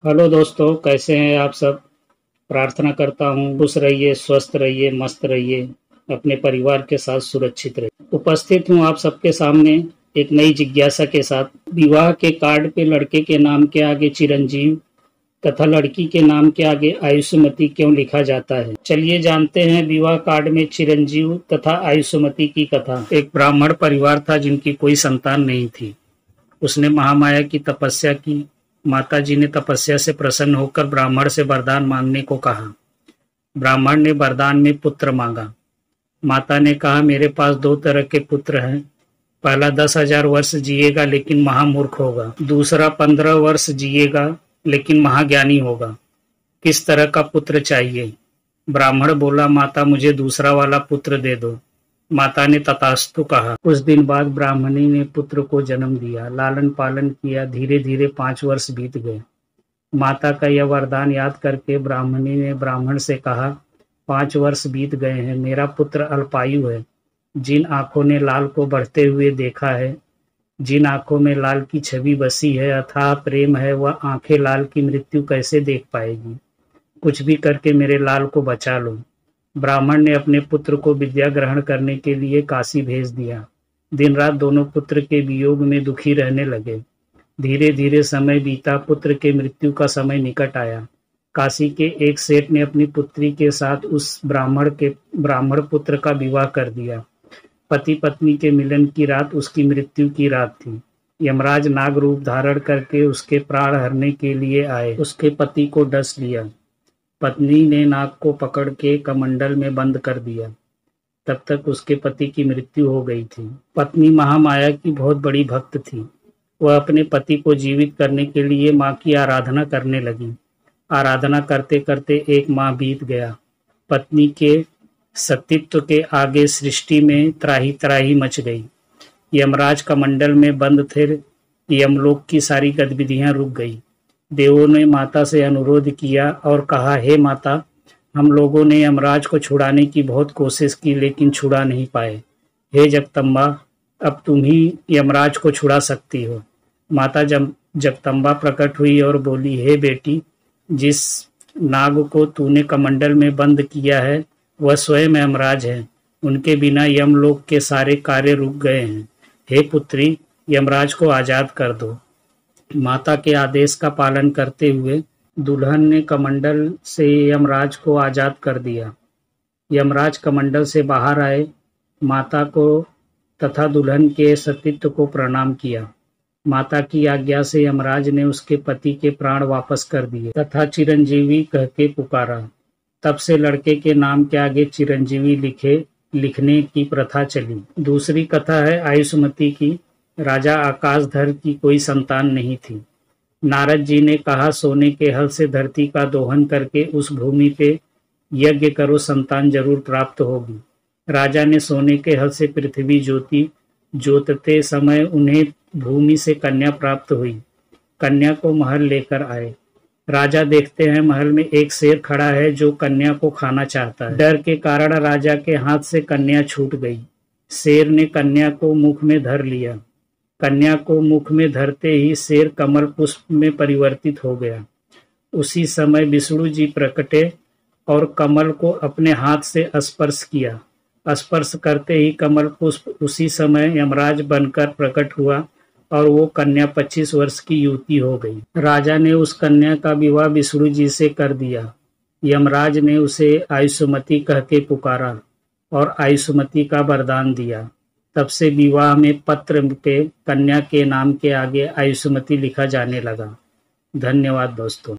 Hello दोस्तों, कैसे हैं आप सब। प्रार्थना करता हूँ खुश रहिए, स्वस्थ रहिए, मस्त रहिए, अपने परिवार के साथ सुरक्षित रहिए। उपस्थित हूँ आप सबके सामने एक नई जिज्ञासा के साथ। विवाह के कार्ड पे लड़के के नाम के आगे चिरंजीव तथा लड़की के नाम के आगे आयुष्मती क्यों लिखा जाता है। चलिए जानते हैं विवाह कार्ड में चिरंजीव तथा आयुष्मती की कथा। एक ब्राह्मण परिवार था जिनकी कोई संतान नहीं थी। उसने महामाया की तपस्या की। माताजी ने तपस्या से प्रसन्न होकर ब्राह्मण से वरदान मांगने को कहा। ब्राह्मण ने वरदान में पुत्र मांगा। माता ने कहा, मेरे पास दो तरह के पुत्र हैं। पहला 10,000 वर्ष जिएगा लेकिन महामूर्ख होगा। दूसरा 15 वर्ष जिएगा लेकिन महाज्ञानी होगा। किस तरह का पुत्र चाहिए। ब्राह्मण बोला, माता मुझे दूसरा वाला पुत्र दे दो। माता ने तथास्तु कहा। कुछ दिन बाद ब्राह्मणी ने पुत्र को जन्म दिया। लालन पालन किया। धीरे धीरे 5 वर्ष बीत गए। माता का यह वरदान याद करके ब्राह्मणी ने ब्राह्मण से कहा, 5 वर्ष बीत गए हैं, मेरा पुत्र अल्पायु है। जिन आंखों ने लाल को बढ़ते हुए देखा है, जिन आंखों में लाल की छवि बसी है, अथाह प्रेम है, वह आंखें लाल की मृत्यु कैसे देख पाएगी। कुछ भी करके मेरे लाल को बचा लो। ब्राह्मण ने अपने पुत्र को विद्या ग्रहण करने के लिए काशी भेज दिया। दिन रात दोनों पुत्र के वियोग में दुखी रहने लगे। धीरे धीरे समय बीता। पुत्र के मृत्यु का समय निकट आया। काशी के एक सेठ ने अपनी पुत्री के साथ उस ब्राह्मण पुत्र का विवाह कर दिया। पति पत्नी के मिलन की रात उसकी मृत्यु की रात थी। यमराज नाग रूप धारण करके उसके प्राण हरने के लिए आए। उसके पति को डस लिया। पत्नी ने नाग को पकड़ के कमंडल में बंद कर दिया। तब तक उसके पति की मृत्यु हो गई थी। पत्नी महामाया की बहुत बड़ी भक्त थी। वह अपने पति को जीवित करने के लिए माँ की आराधना करने लगी। आराधना करते करते एक माह बीत गया। पत्नी के सतीत्व के आगे सृष्टि में त्राही त्राही मच गई। यमराज कमंडल में बंद थे। यमलोक की सारी गतिविधियां रुक गई। देवों ने माता से अनुरोध किया और कहा, हे माता, हम लोगों ने यमराज को छुड़ाने की बहुत कोशिश की लेकिन छुड़ा नहीं पाए। हे जगदम्बा, अब तुम ही यमराज को छुड़ा सकती हो। माता जगदम्बा प्रकट हुई और बोली, हे बेटी, जिस नाग को तूने कमंडल में बंद किया है वह स्वयं यमराज है। उनके बिना यमलोक के सारे कार्य रुक गए हैं। हे पुत्री, यमराज को आजाद कर दो। माता के आदेश का पालन करते हुए दुल्हन ने कमंडल से यमराज को आजाद कर दिया। यमराज कमंडल से बाहर आए। माता को तथा दुल्हन के सतीत्व को प्रणाम किया। माता की आज्ञा से यमराज ने उसके पति के प्राण वापस कर दिए तथा चिरंजीवी कह के पुकारा। तब से लड़के के नाम के आगे चिरंजीवी लिखने की प्रथा चली। दूसरी कथा है आयुष्मती की। राजा आकाशधर की कोई संतान नहीं थी। नारद जी ने कहा, सोने के हल से धरती का दोहन करके उस भूमि पे यज्ञ करो, संतान जरूर प्राप्त होगी। राजा ने सोने के हल से पृथ्वी जोतते समय उन्हें भूमि से कन्या प्राप्त हुई। कन्या को महल लेकर आए। राजा देखते हैं महल में एक शेर खड़ा है जो कन्या को खाना चाहता है। डर के कारण राजा के हाथ से कन्या छूट गई। शेर ने कन्या को मुख में धर लिया। कन्या को मुख में धरते ही शेर कमल पुष्प में परिवर्तित हो गया। उसी समय विष्णु जी प्रकटे और कमल को अपने हाथ से स्पर्श किया। स्पर्श करते ही कमल पुष्प उसी समय यमराज बनकर प्रकट हुआ और वो कन्या 25 वर्ष की युवती हो गई। राजा ने उस कन्या का विवाह विष्णु जी से कर दिया। यमराज ने उसे आयुष्मती कह के पुकारा और आयुष्मती का वरदान दिया। तब से विवाह में पत्र पे कन्या के नाम के आगे आयुष्मती लिखा जाने लगा। धन्यवाद दोस्तों।